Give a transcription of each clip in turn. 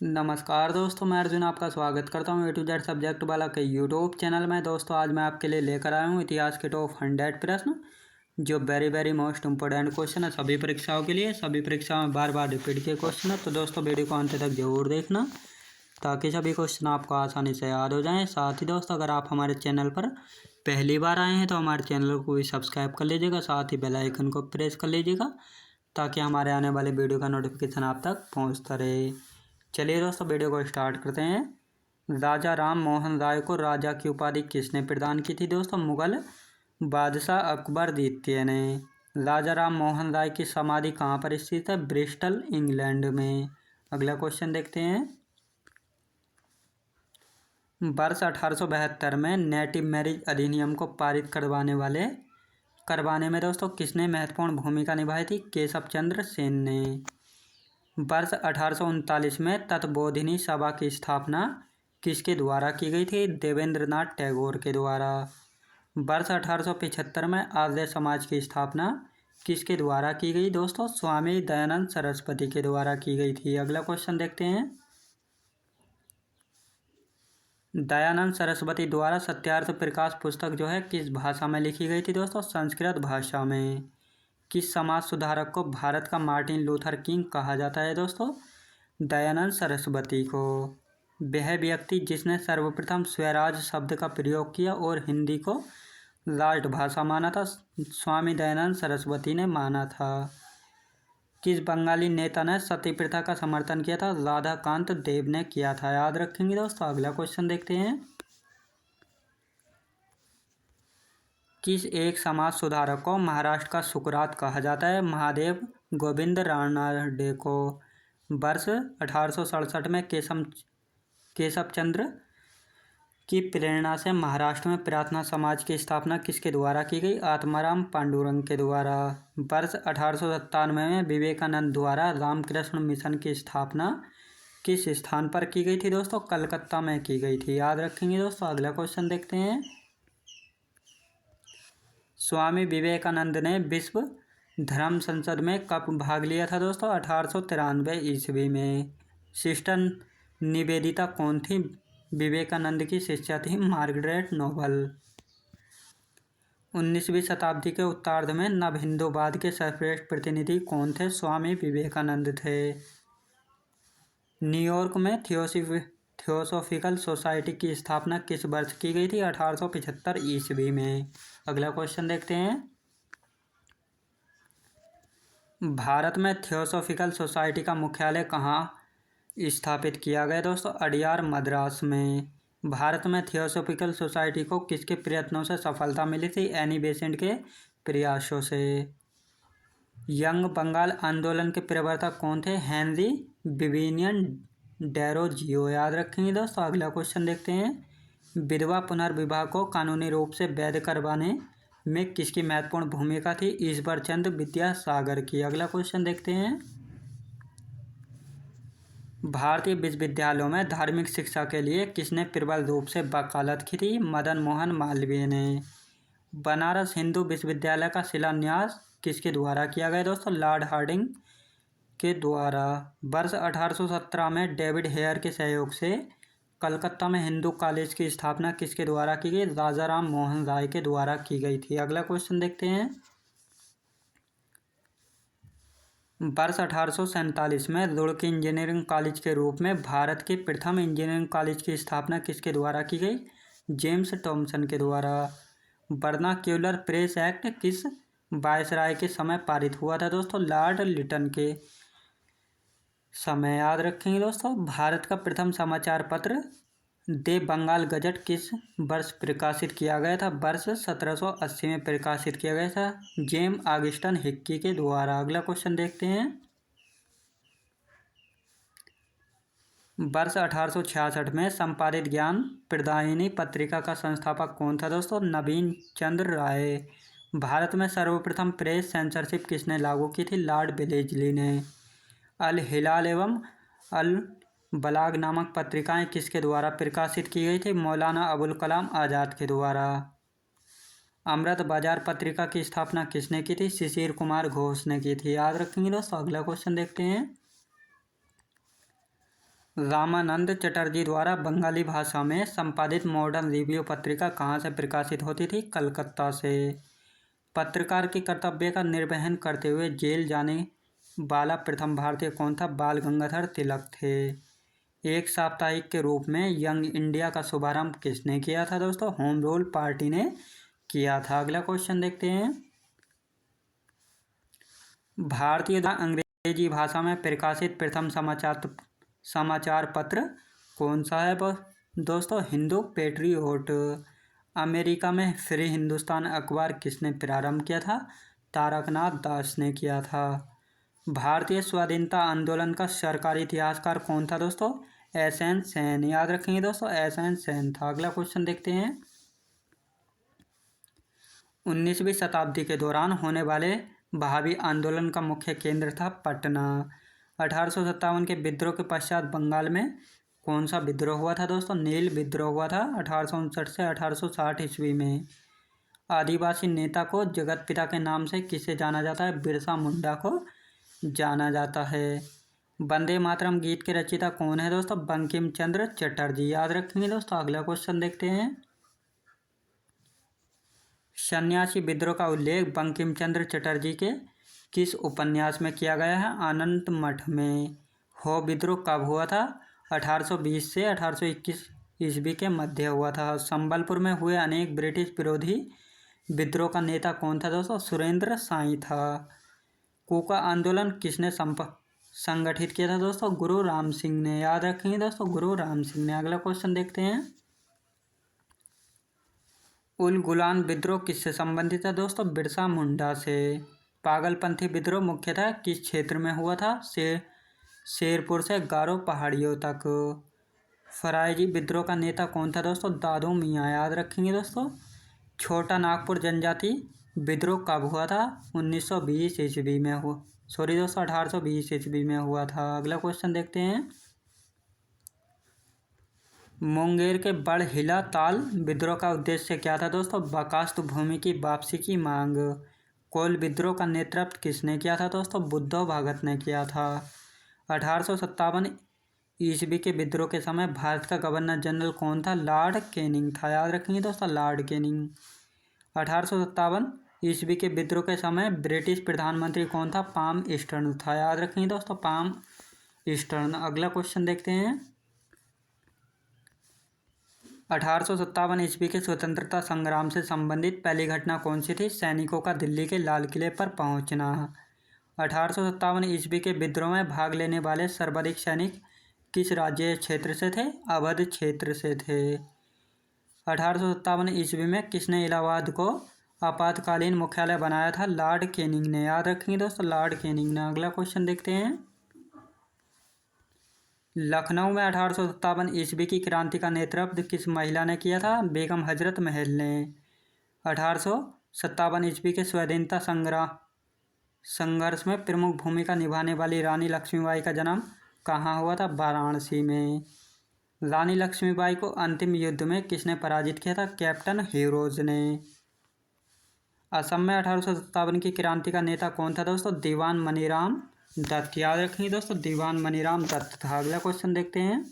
नमस्कार दोस्तों, मैं अर्जुन आपका स्वागत करता हूँ A to Z सब्जेक्ट वाला के यूट्यूब चैनल में। दोस्तों आज मैं आपके लिए लेकर आया हूँ इतिहास के टॉप 100 प्रश्न जो वेरी मोस्ट इम्पोर्टेंट क्वेश्चन है सभी परीक्षाओं के लिए। सभी परीक्षाओं में बार बार रिपीट के क्वेश्चन है, तो दोस्तों वीडियो को अंत तक जरूर देखना ताकि सभी क्वेश्चन आपको आसानी से याद हो जाएँ। साथ ही दोस्तों अगर आप हमारे चैनल पर पहली बार आए हैं तो हमारे चैनल को भी सब्सक्राइब कर लीजिएगा, साथ ही बेल आइकन को प्रेस कर लीजिएगा ताकि हमारे आने वाले वीडियो का नोटिफिकेशन आप तक पहुँचता रहे। चलिए दोस्तों वीडियो को स्टार्ट करते हैं। राजा राम मोहन राय को राजा की उपाधि किसने प्रदान की थी? दोस्तों मुगल बादशाह अकबर द्वितीय ने। राजा राम मोहन राय की समाधि कहाँ पर स्थित है? ब्रिस्टल इंग्लैंड में। अगला क्वेश्चन देखते हैं। वर्ष 1872 में नेटिव मैरिज अधिनियम को पारित करवाने में दोस्तों किसने महत्वपूर्ण भूमिका निभाई थी? केशव चंद्र सेन ने। वर्ष 1839 में तत्बोधिनी सभा की स्थापना किसके द्वारा की गई थी? देवेंद्रनाथ टैगोर के द्वारा। वर्ष 1875 में आर्य समाज की स्थापना किसके द्वारा की गई? दोस्तों स्वामी दयानंद सरस्वती के द्वारा की गई थी। अगला क्वेश्चन देखते हैं। दयानंद सरस्वती द्वारा सत्यार्थ प्रकाश पुस्तक जो है किस भाषा में लिखी गई थी? दोस्तों संस्कृत भाषा में। किस समाज सुधारक को भारत का मार्टिन लूथर किंग कहा जाता है? दोस्तों दयानंद सरस्वती को। वह व्यक्ति जिसने सर्वप्रथम स्वराज शब्द का प्रयोग किया और हिंदी को राष्ट्रभाषा माना था, स्वामी दयानंद सरस्वती ने माना था। किस बंगाली नेता ने सती प्रथा का समर्थन किया था? राधाकांत देव ने किया था। याद रखेंगे दोस्तों। अगला क्वेश्चन देखते हैं। किस एक समाज सुधारक को महाराष्ट्र का सुकरात कहा जाता है? महादेव गोविंद रानडे को। वर्ष 1867 में केशव चंद्र की प्रेरणा से महाराष्ट्र में प्रार्थना समाज की स्थापना किसके द्वारा की गई? आत्माराम पांडुरंग के द्वारा। वर्ष 1897 में विवेकानंद द्वारा रामकृष्ण मिशन की स्थापना किस स्थान पर की गई थी? दोस्तों कलकत्ता में की गई थी। याद रखेंगे दोस्तों। अगला क्वेश्चन देखते हैं। स्वामी विवेकानंद ने विश्व धर्म संसद में कब भाग लिया था? दोस्तों 1893 ईस्वी में। सिस्टर निवेदिता कौन थी? विवेकानंद की शिष्या थी मार्गरेट नोबल। 19वीं शताब्दी के उत्तरार्ध में नव हिंदूवाद के सर्वश्रेष्ठ प्रतिनिधि कौन थे? स्वामी विवेकानंद थे। न्यूयॉर्क में थियोसॉफिकल सोसाइटी की स्थापना किस वर्ष की गई थी? 1875 ईस्वी में। अगला क्वेश्चन देखते हैं। भारत में थियोसॉफिकल सोसाइटी का मुख्यालय कहाँ स्थापित किया गया? दोस्तों अडियार मद्रास में। भारत में थियोसॉफिकल सोसाइटी को किसके प्रयत्नों से सफलता मिली थी? एनी बेसेंट के प्रयासों से। यंग बंगाल आंदोलन के प्रवर्तक कौन थे? Henry Vivian Derozio. याद रखेंगे दोस्तों। अगला क्वेश्चन देखते हैं। विधवा पुनर्विवाह को कानूनी रूप से वैध करवाने में किसकी महत्वपूर्ण भूमिका थी? ईश्वर चंद्र विद्यासागर की। अगला क्वेश्चन देखते हैं। भारतीय विश्वविद्यालयों में धार्मिक शिक्षा के लिए किसने प्रबल रूप से वकालत की थी? मदन मोहन मालवीय ने। बनारस हिंदू विश्वविद्यालय का शिलान्यास किसके द्वारा किया गया? दोस्तों लॉर्ड हार्डिंग के द्वारा। वर्ष 1817 में डेविड हेयर के सहयोग से कलकत्ता में हिंदू कॉलेज की स्थापना किसके द्वारा की गई? राजा राम मोहन राय के द्वारा की गई थी। अगला क्वेश्चन देखते हैं। वर्ष 1847 में रुड़की इंजीनियरिंग कॉलेज के रूप में भारत के प्रथम इंजीनियरिंग कॉलेज की स्थापना किसके द्वारा की गई? जेम्स टॉमसन के द्वारा। वर्नाक्यूलर प्रेस एक्ट किस वायसराय के समय पारित हुआ था? दोस्तों लॉर्ड लिटन के समय। याद रखेंगे दोस्तों। भारत का प्रथम समाचार पत्र दे बंगाल गजट किस वर्ष प्रकाशित किया गया था? वर्ष 1780 में प्रकाशित किया गया था जेम ऑगस्टन हिक्की के द्वारा। अगला क्वेश्चन देखते हैं। वर्ष 1866 में संपादित ज्ञान प्रदायिनी पत्रिका का संस्थापक कौन था? दोस्तों नवीन चंद्र राय। भारत में सर्वप्रथम प्रेस सेंसरशिप किसने लागू की थी? लॉर्ड वेलेस्ली ने। अल हिलाल एवं अल बलाग नामक पत्रिकाएं किसके द्वारा प्रकाशित की गई थी? मौलाना अबुल कलाम आज़ाद के द्वारा। अमृत बाजार पत्रिका की स्थापना किसने की थी? शिशिर कुमार घोष ने की थी। याद रखेंगे दोस्तों। अगला क्वेश्चन देखते हैं। रामानंद चटर्जी द्वारा बंगाली भाषा में संपादित मॉडर्न रिव्यू पत्रिका कहाँ से प्रकाशित होती थी? कलकत्ता से। पत्रकार के कर्तव्य का निर्वहन करते हुए जेल जाने वाला प्रथम भारतीय कौन था? बाल गंगाधर तिलक थे। एक साप्ताहिक के रूप में यंग इंडिया का शुभारंभ किसने किया था दोस्तों? होम रूल पार्टी ने किया था। अगला क्वेश्चन देखते हैं। भारतीय द्वारा अंग्रेजी भाषा में प्रकाशित प्रथम समाचार पत्र कौन सा है दोस्तों? हिंदू पेट्रियोट। अमेरिका में फ्री हिंदुस्तान अखबार किसने प्रारंभ किया था? तारकनाथ दास ने किया था। भारतीय स्वाधीनता आंदोलन का सरकारी इतिहासकार कौन था दोस्तों? एसएन सेन। याद रखेंगे दोस्तों, एसएन सेन था। अगला क्वेश्चन देखते हैं। 19वीं शताब्दी के दौरान होने वाले भावी आंदोलन का मुख्य केंद्र था पटना। 1857 के विद्रोह के पश्चात बंगाल में कौन सा विद्रोह हुआ था दोस्तों? नील विद्रोह हुआ था 1859 से 1860 ईस्वी में। आदिवासी नेता को जगत पिता के नाम से किसे जाना जाता है? बिरसा मुंडा को जाना जाता है। वंदे मातरम गीत के रचयिता कौन है दोस्तों? बंकिम चंद्र चटर्जी। याद रखेंगे दोस्तों। अगला क्वेश्चन देखते हैं। सन्यासी विद्रोह का उल्लेख बंकिम चंद्र चटर्जी के किस उपन्यास में किया गया है? आनंद मठ में। हो विद्रोह कब हुआ था? 1820 से 1821 ईस्वी के मध्य हुआ था। संबलपुर में हुए अनेक ब्रिटिश विरोधी विद्रोह का नेता कौन था दोस्तों? सुरेंद्र साई था। कूका आंदोलन किसने संगठित किया था दोस्तों? गुरु राम सिंह ने। याद रखेंगे दोस्तों, गुरु राम सिंह ने। अगला क्वेश्चन देखते हैं। उल गुलान विद्रोह किससे संबंधित है दोस्तों? बिरसा मुंडा से। पागलपंथी विद्रोह मुख्यतः किस क्षेत्र में हुआ था? शेरपुर से गारो पहाड़ियों तक। फरायजी विद्रोह का नेता कौन था दोस्तों? दादू मियाँ। याद रखेंगे दोस्तों। छोटा नागपुर जनजाति विद्रोह कब हुआ था? 1920 ईस्वी में हुआ। सॉरी दोस्तों, 1820 ईस्वी में हुआ था। अगला क्वेश्चन देखते हैं। मुंगेर के बड़हिला ताल विद्रोह का उद्देश्य क्या था दोस्तों? बकास्त भूमि की वापसी की मांग। कोल विद्रोह का नेतृत्व किसने किया था दोस्तों? बुद्धो भगत ने किया था। 1857 ईस्वी के विद्रोह के समय भारत का गवर्नर जनरल कौन था? लॉर्ड कैनिंग था। याद रखेंगे दोस्तों, लॉर्ड कैनिंग। 1857 ईस्वी के विद्रोह के समय ब्रिटिश प्रधानमंत्री कौन था? पाम ईस्टर्न था। याद रखेंगे दोस्तों, पाम ईस्टर्न। अगला क्वेश्चन देखते हैं। 1857 ईस्वी के स्वतंत्रता संग्राम से संबंधित पहली घटना कौन सी थी? सैनिकों का दिल्ली के लाल किले पर पहुंचना। 1857 ईस्वी के विद्रोह में भाग लेने वाले सर्वाधिक सैनिक किस राज्य क्षेत्र से थे? अवध क्षेत्र से थे। 1857 ईस्वी में किसने इलाहाबाद को आपातकालीन मुख्यालय बनाया था? लॉर्ड कैनिंग ने। याद रखेंगे दोस्तों, लॉर्ड कैनिंग ने। अगला क्वेश्चन देखते हैं। लखनऊ में 1857 ईस्वी की क्रांति का नेतृत्व किस महिला ने किया था? बेगम हजरत महल ने। 1857 ईस्वी के स्वाधीनता संघर्ष में प्रमुख भूमिका निभाने वाली रानी लक्ष्मीबाई का जन्म कहाँ हुआ था? वाराणसी में। रानी लक्ष्मीबाई को अंतिम युद्ध में किसने पराजित किया था? कैप्टन हीरोज ने। असम में 1857 की क्रांति का नेता कौन था दोस्तों? दीवान मनीराम दत्त। याद रखेंगे दोस्तों, दीवान मनीराम दत्त था। अगला क्वेश्चन देखते हैं।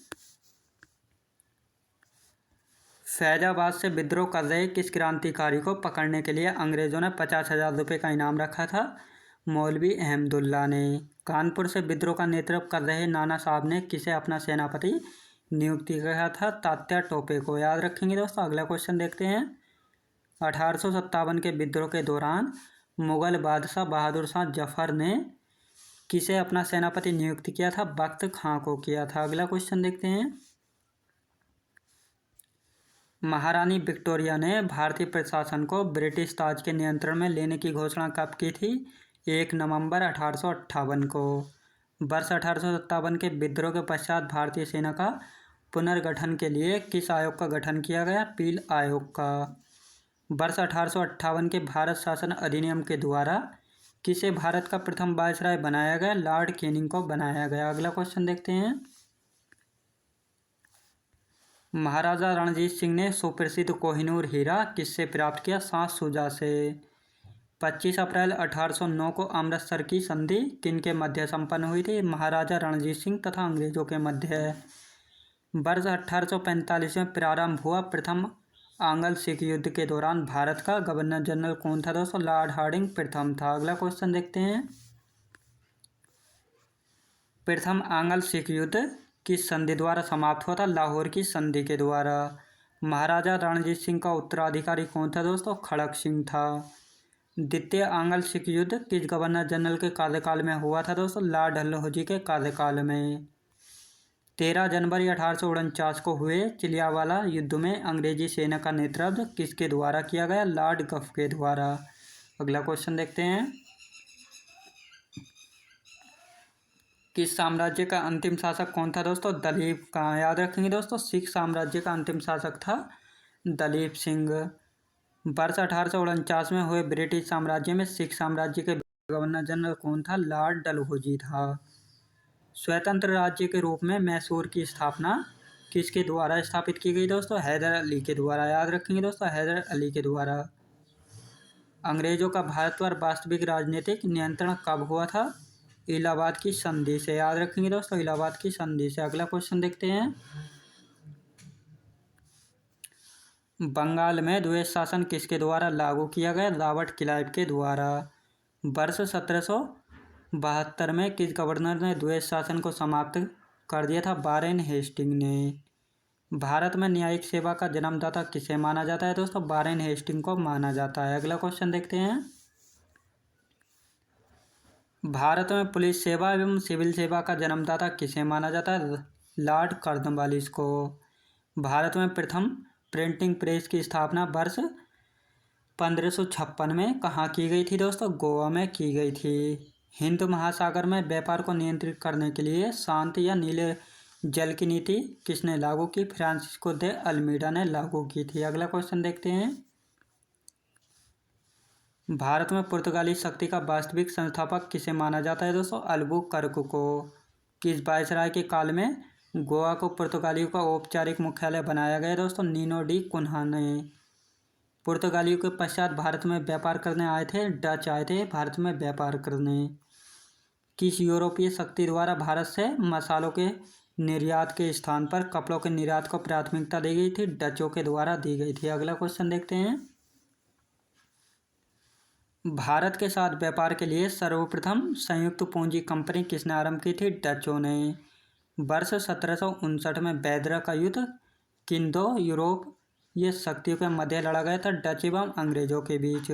फैजाबाद से विद्रोह कर रहे किस क्रांतिकारी को पकड़ने के लिए अंग्रेजों ने 50,000 रुपये का इनाम रखा था? मौलवी अहमदुल्ला ने। कानपुर से विद्रोह का नेतृत्व कर रहे नाना साहब ने किसे अपना सेनापति नियुक्ति किया था? तात्या टोपे को। याद रखेंगे दोस्तों। अगला क्वेश्चन देखते हैं। 1857 के विद्रोह के दौरान मुगल बादशाह बहादुर शाह जफर ने किसे अपना सेनापति नियुक्त किया था? बख्त खां को किया था। अगला क्वेश्चन देखते हैं। महारानी विक्टोरिया ने भारतीय प्रशासन को ब्रिटिश ताज के नियंत्रण में लेने की घोषणा कब की थी? 1 नवंबर 1858 को। वर्ष 1857 के विद्रोह के पश्चात भारतीय सेना का पुनर्गठन के लिए किस आयोग का गठन किया गया? पील आयोग का। वर्ष 1858 के भारत शासन अधिनियम के द्वारा किसे भारत का प्रथम वायसराय बनाया गया? लॉर्ड कैनिंग को बनाया गया। अगला क्वेश्चन देखते हैं। महाराजा रणजीत सिंह ने सुप्रसिद्ध कोहिनूर हीरा किससे प्राप्त किया? सांस सुजा से। 25 अप्रैल 1809 को अमृतसर की संधि किनके मध्य संपन्न हुई थी? महाराजा रणजीत सिंह तथा अंग्रेजों के मध्य। वर्ष 1845 में प्रारंभ हुआ प्रथम आंग्ल सिख युद्ध के दौरान भारत का गवर्नर जनरल कौन था दोस्तों? लॉर्ड हार्डिंग प्रथम था। अगला क्वेश्चन देखते हैं। प्रथम आंग्ल सिख युद्ध किस संधि द्वारा समाप्त हुआ था? लाहौर की संधि के द्वारा। महाराजा रणजीत सिंह का उत्तराधिकारी कौन था दोस्तों? खड़क सिंह था। द्वितीय आंग्ल सिख युद्ध किस गवर्नर जनरल के कार्यकाल में हुआ था दोस्तों? लॉर्ड डलहौजी के कार्यकाल में। 13 जनवरी 1849 को हुए चिलियावाला युद्ध में अंग्रेजी सेना का नेतृत्व किसके द्वारा किया गया? लॉर्ड गफ के द्वारा। अगला क्वेश्चन देखते हैं। किस साम्राज्य का अंतिम शासक कौन था दोस्तों? दलीप। कहाँ याद रखेंगे दोस्तों? सिख साम्राज्य का अंतिम शासक था दलीप सिंह। वर्ष 1849 में हुए ब्रिटिश साम्राज्य में सिख साम्राज्य के गवर्नर जनरल कौन था? लॉर्ड डलहौजी था। स्वतंत्र राज्य के रूप में मैसूर की स्थापना किसके द्वारा स्थापित की गई दोस्तों? हैदर अली के द्वारा। याद रखेंगे दोस्तों, हैदर अली के द्वारा। अंग्रेजों का भारत पर वास्तविक राजनीतिक नियंत्रण कब हुआ था? इलाहाबाद की संधि से। याद रखेंगे दोस्तों, इलाहाबाद की संधि से। अगला क्वेश्चन देखते हैं। बंगाल में द्वैध शासन किसके द्वारा लागू किया गया? रॉबर्ट क्लाइव के द्वारा। वर्ष 1772 में किस गवर्नर ने द्वैध शासन को समाप्त कर दिया था? वारेन हेस्टिंग ने। भारत में न्यायिक सेवा का जन्मदाता किसे माना जाता है दोस्तों? वारेन हेस्टिंग को माना जाता है। अगला क्वेश्चन देखते हैं। भारत में पुलिस सेवा एवं सिविल सेवा का जन्मदाता किसे माना जाता है? लॉर्ड कॉर्नवालिस को। भारत में प्रथम प्रिंटिंग प्रेस की स्थापना वर्ष 1556 में कहाँ की गई थी दोस्तों? गोवा में की गई थी। हिंद महासागर में व्यापार को नियंत्रित करने के लिए शांत या नीले जल की नीति किसने लागू की? फ्रांसिस्को दे अल्मीडा ने लागू की थी। अगला क्वेश्चन देखते हैं। भारत में पुर्तगाली शक्ति का वास्तविक संस्थापक किसे माना जाता है दोस्तों? अल्बुकर्क को। किस वायसराय के काल में गोवा को पुर्तगालियों का औपचारिक मुख्यालय बनाया गया दोस्तों? नीनो डी कुन्हा ने। पुर्तगालियों के पश्चात भारत में व्यापार करने आए थे डच आए थे भारत में व्यापार करने। किस यूरोपीय शक्ति द्वारा भारत से मसालों के निर्यात के स्थान पर कपड़ों के निर्यात को प्राथमिकता दी गई थी? डचों के द्वारा दी गई थी। अगला क्वेश्चन देखते हैं। भारत के साथ व्यापार के लिए सर्वप्रथम संयुक्त पूंजी कंपनी किसने आरंभ की थी? डचों ने। वर्ष 1759 में बैदरा का युद्ध किन दो यूरोपीय शक्तियों के मध्य लड़ा गया था? डच एवं अंग्रेजों के बीच।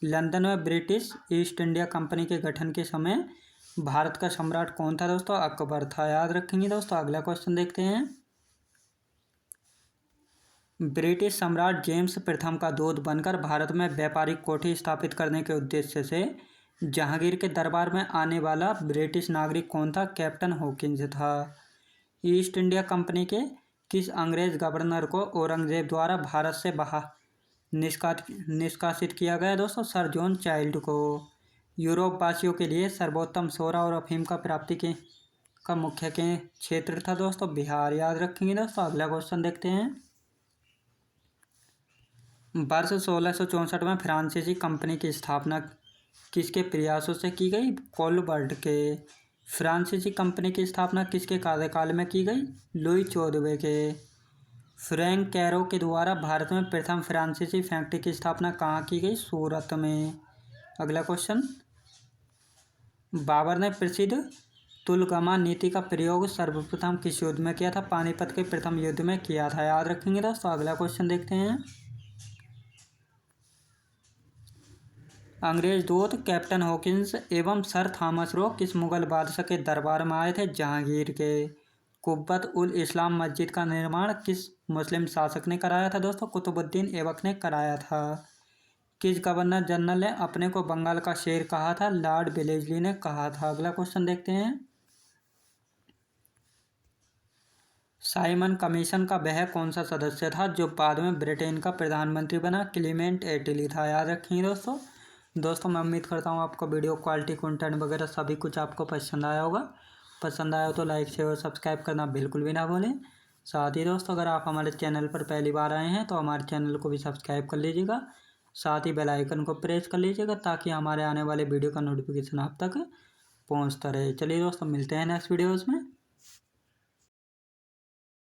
लंदन में ब्रिटिश ईस्ट इंडिया कंपनी के गठन के समय भारत का सम्राट कौन था दोस्तों? अकबर था। याद रखेंगे दोस्तों। अगला क्वेश्चन देखते हैं। ब्रिटिश सम्राट जेम्स प्रथम का दूत बनकर भारत में व्यापारिक कोठी स्थापित करने के उद्देश्य से जहांगीर के दरबार में आने वाला ब्रिटिश नागरिक कौन था? कैप्टन हॉकिंस था। ईस्ट इंडिया कंपनी के किस अंग्रेज गवर्नर को औरंगजेब द्वारा भारत से बाहर निष्कासित किया गया दोस्तों? सर जॉन चाइल्ड को। यूरोप वासियों के लिए सर्वोत्तम सोरा और अफीम का प्राप्ति के का मुख्य के क्षेत्र था दोस्तों? बिहार। याद रखेंगे दोस्तों। अगला क्वेश्चन देखते हैं। वर्ष 1664 में फ्रांसीसी कंपनी की स्थापना किसके प्रयासों से की गई? कोलबर्ट के। फ्रांसीसी कंपनी की स्थापना किसके कार्यकाल में की गई? लुई 14वें के। फ्रैंक कैरो के द्वारा भारत में प्रथम फ्रांसीसी फैक्ट्री की स्थापना कहाँ की गई? सूरत में। अगला क्वेश्चन। बाबर ने प्रसिद्ध तुलगमा नीति का प्रयोग सर्वप्रथम किस युद्ध में किया था? पानीपत के प्रथम युद्ध में किया था। याद रखेंगे दोस्तों। अगला क्वेश्चन देखते हैं। अंग्रेज दूत कैप्टन हॉकिंस एवं सर थॉमस रो किस मुगल बादशाह के दरबार में आए थे? जहांगीर के। कुब्बत उल इस्लाम मस्जिद का निर्माण किस मुस्लिम शासक ने कराया था दोस्तों? कुतुबुद्दीन ऐबक ने कराया था। किस गवर्नर जनरल ने अपने को बंगाल का शेर कहा था? लॉर्ड वेलेस्ली ने कहा था। अगला क्वेश्चन देखते हैं। साइमन कमीशन का वह कौन सा सदस्य था जो बाद में ब्रिटेन का प्रधानमंत्री बना? क्लीमेंट एटली था। याद रखेंगे दोस्तों मैं उम्मीद करता हूँ आपको वीडियो क्वालिटी कंटेंट वगैरह सभी कुछ आपको पसंद आया होगा। पसंद आया हो तो लाइक शेयर और सब्सक्राइब करना बिल्कुल भी ना भूलें। साथ ही दोस्तों अगर आप हमारे चैनल पर पहली बार आए हैं तो हमारे चैनल को भी सब्सक्राइब कर लीजिएगा। साथ ही बेल आइकन को प्रेस कर लीजिएगा ताकि हमारे आने वाले वीडियो का नोटिफिकेशन आप तक पहुंचता रहे। चलिए दोस्तों, मिलते हैं नेक्स्ट वीडियोज़ में।